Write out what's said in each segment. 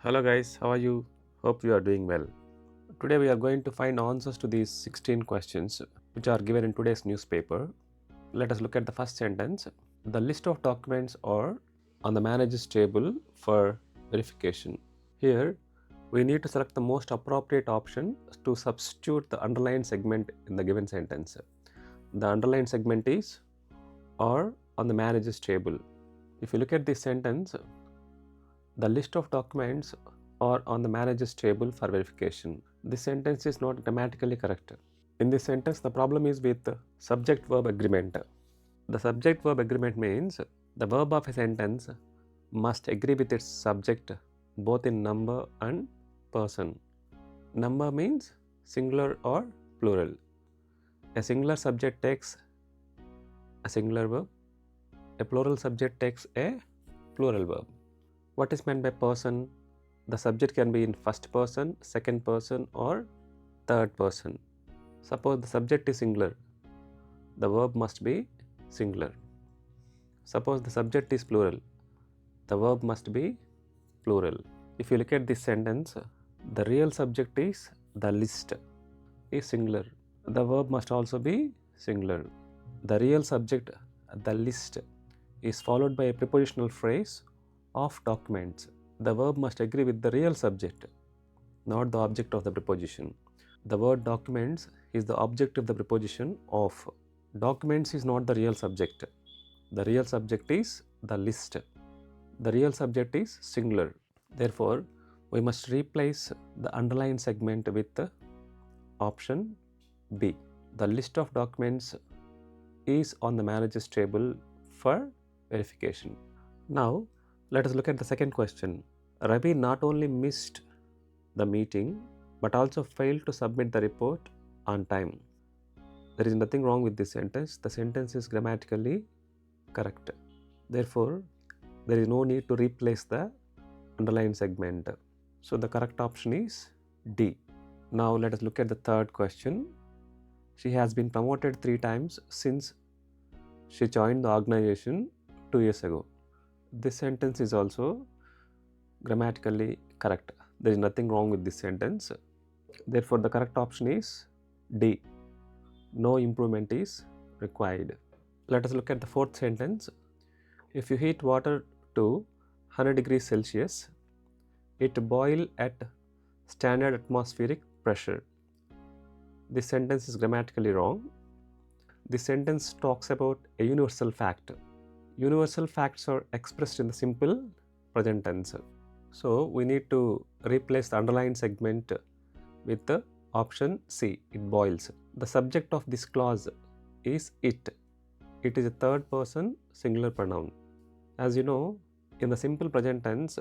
Hello guys, how are you? Hope you are doing well. Today we are going to find answers to these 16 questions which are given in today's newspaper. Let us look at the first sentence. The list of documents are on the manager's table for verification. Here we need to select the most appropriate option to substitute the underlined segment in the given sentence. The underlined segment is or on the manager's table. If you look at this sentence, the list of documents are on the manager's table for verification. This sentence is not grammatically correct. In this sentence, the problem is with subject-verb agreement. The subject-verb agreement means the verb of a sentence must agree with its subject both in number and person. Number means singular or plural. A singular subject takes a singular verb. A plural subject takes a plural verb. What is meant by person? The subject can be in first person, second person, or third person. Suppose the subject is singular, the verb must be singular. Suppose the subject is plural, the verb must be plural. If you look at this sentence, the real subject is the list, is singular. The verb must also be singular. The real subject, the list, is followed by a prepositional phrase of documents. The verb must agree with the real subject, not the object of the preposition. The word documents is the object of the preposition of. Documents is not the real subject. The real subject is the list. The real subject is singular. Therefore, we must replace the underlined segment with the option B. The list of documents is on the manager's table for verification. Now, let us look at the second question. Ravi not only missed the meeting but also failed to submit the report on time. There is nothing wrong with this sentence. The sentence is grammatically correct. Therefore, there is no need to replace the underlined segment. So the correct option is D. Now let us look at the third question. She has been promoted 3 times since she joined the organization 2 years ago. This sentence is also grammatically correct. There is nothing wrong with this sentence. Therefore, the correct option is D. No improvement is required. Let us look at the fourth sentence. If you heat water to 100 degrees Celsius, it boils at standard atmospheric pressure. This sentence is grammatically wrong. This sentence talks about a universal fact. Universal facts are expressed in the simple present tense. So we need to replace the underlined segment with the option C, it boils. The subject of this clause is it. It is a third person singular pronoun. As you know, in the simple present tense,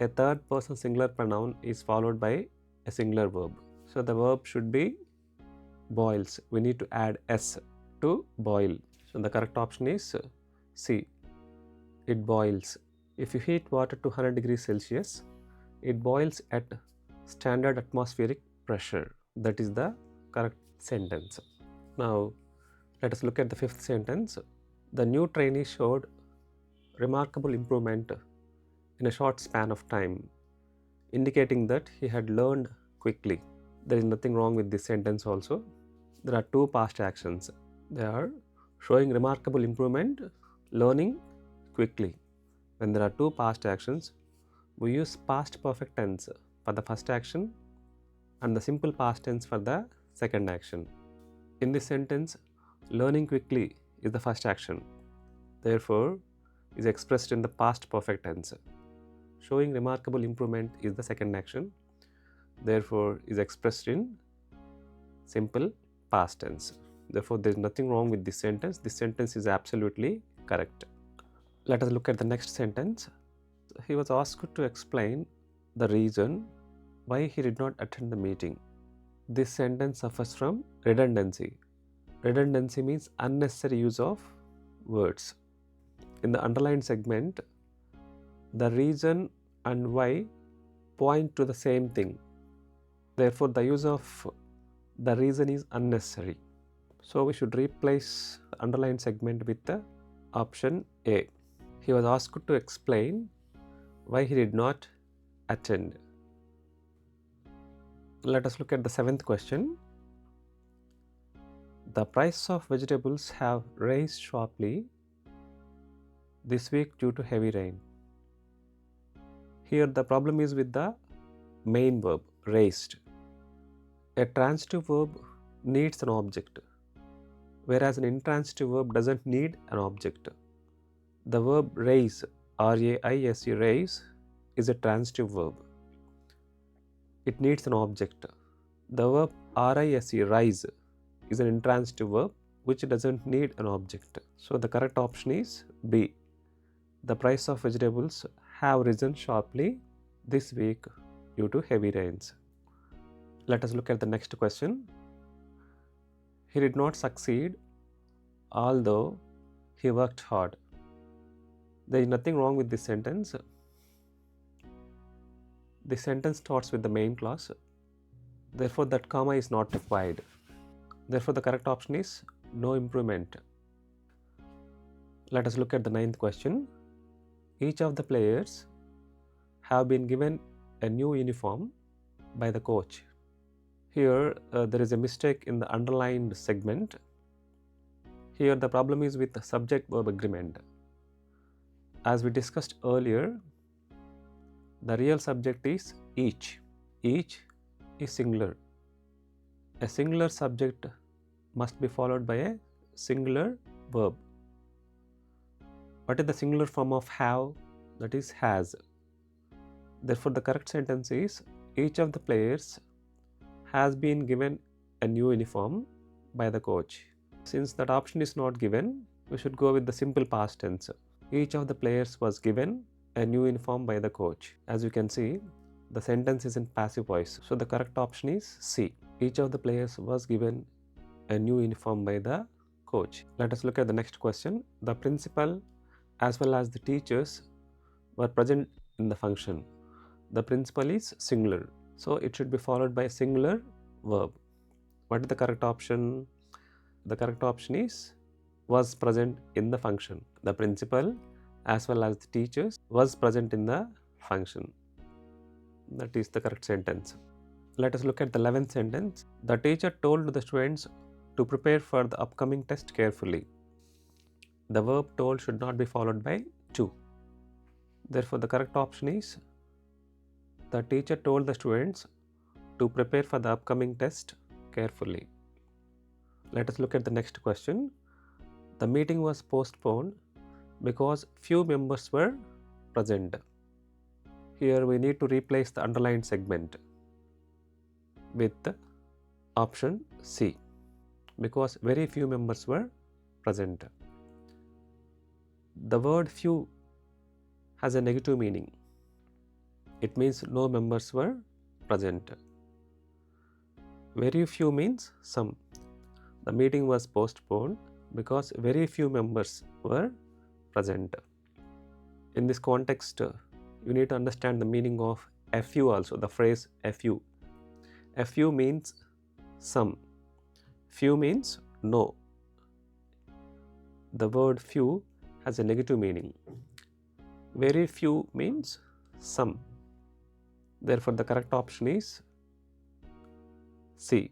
a third person singular pronoun is followed by a singular verb. So the verb should be boils. We need to add S to boil. So the correct option is C. It boils. If you heat water to 100 degrees Celsius, it boils at standard atmospheric pressure. That is the correct sentence. Now, let us look at the fifth sentence. The new trainee showed remarkable improvement in a short span of time, indicating that he had learned quickly. There is nothing wrong with this sentence also. There are 2 past actions. They are showing remarkable improvement, learning quickly. When there are 2 past actions, we use past perfect tense for the first action and the simple past tense for the second action. In this sentence, learning quickly is the first action. Therefore, is expressed in the past perfect tense. Showing remarkable improvement is the second action. Therefore, is expressed in simple past tense. Therefore, there is nothing wrong with this sentence. This sentence is absolutely correct. Let us look at the next sentence. He was asked to explain the reason why he did not attend the meeting. This sentence suffers from redundancy. Redundancy means unnecessary use of words. In the underlined segment, the reason and why point to the same thing. Therefore, the use of the reason is unnecessary. So we should replace the underlined segment with the option A. He was asked to explain why he did not attend. Let us look at the seventh question. The price of vegetables have raised sharply this week due to heavy rain. Here the problem is with the main verb, raised. A transitive verb needs an object, whereas an intransitive verb doesn't need an object. The verb raise, R-A-I-S-E, raise, is a transitive verb. It needs an object. The verb R-I-S-E, rise, is an intransitive verb which doesn't need an object. So the correct option is B. The price of vegetables have risen sharply this week due to heavy rains. Let us look at the next question. He did not succeed, although he worked hard. There is nothing wrong with this sentence. This sentence starts with the main clause. Therefore, that comma is not required. Therefore, the correct option is no improvement. Let us look at the ninth question. Each of the players have been given a new uniform by the coach. Here, there is a mistake in the underlined segment. Here, the problem is with the subject-verb agreement. As we discussed earlier, the real subject is each. Each is singular. A singular subject must be followed by a singular verb. What is the singular form of have? That is has. Therefore, the correct sentence is each of the players has been given a new uniform by the coach. Since that option is not given, we should go with the simple past tense. Each of the players was given a new uniform by the coach. As you can see, the sentence is in passive voice. So the correct option is C. Each of the players was given a new uniform by the coach. Let us look at the next question. The principal as well as the teachers were present in the function. The principal is singular, so it should be followed by a singular verb. What is the correct option? The correct option is was present in the function. The principal as well as the teachers was present in the function. That is the correct sentence. Let us look at the 11th sentence. The teacher told the students to prepare for the upcoming test carefully. The verb told should not be followed by to. Therefore, the correct option is the teacher told the students to prepare for the upcoming test carefully. Let us look at the next question. The meeting was postponed because few members were present. Here we need to replace the underlined segment with the option C, because very few members were present. The word few has a negative meaning. It means no members were present. Very few means some. The meeting was postponed because very few members were present. In this context, you need to understand the meaning of a few also, the phrase a few. A few means some. Few means no. The word few has a negative meaning. Very few means some. Therefore, the correct option is C,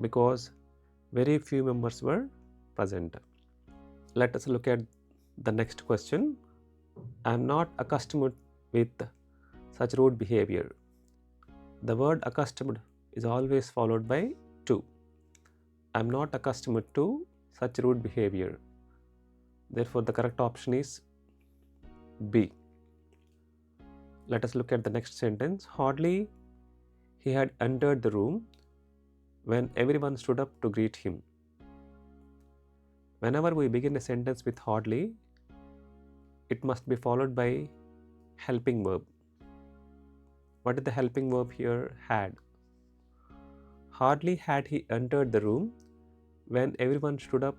because very few members were present. Let us look at the next question. I am not accustomed with such rude behavior. The word accustomed is always followed by to. I am not accustomed to such rude behavior. Therefore, the correct option is B. Let us look at the next sentence. Hardly he had entered the room when everyone stood up to greet him. Whenever we begin a sentence with hardly, it must be followed by helping verb. What is the helping verb here? Had. Hardly had he entered the room when everyone stood up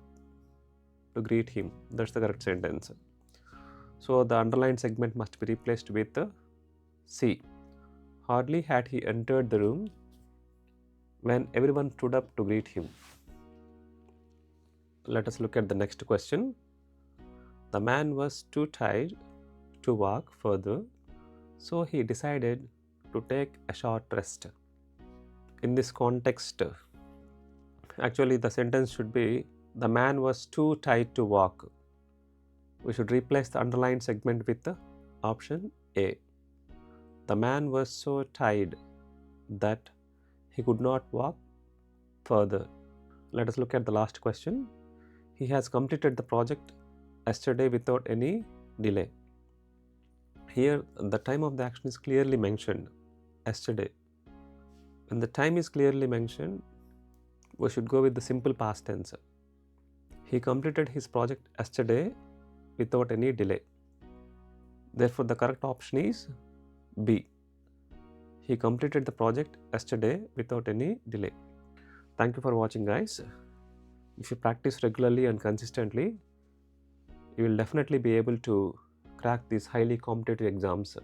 to greet him. That's the correct sentence. So the underlined segment must be replaced with C. Hardly had he entered the room when everyone stood up to greet him. Let us look at the next question. The man was too tired to walk further, So he decided to take a short rest. In this context, actually the sentence should be, the man was too tired to walk. We should replace the underlined segment with the option A. The man was so tired that he could not walk further. Let us look at the last question. He has completed the project yesterday without any delay. Here, the time of the action is clearly mentioned, yesterday. When the time is clearly mentioned, we should go with the simple past tense. He completed his project yesterday without any delay. Therefore, the correct option is B. He completed the project yesterday without any delay. Thank you for watching, guys. If you practice regularly and consistently, you will definitely be able to crack these highly competitive exams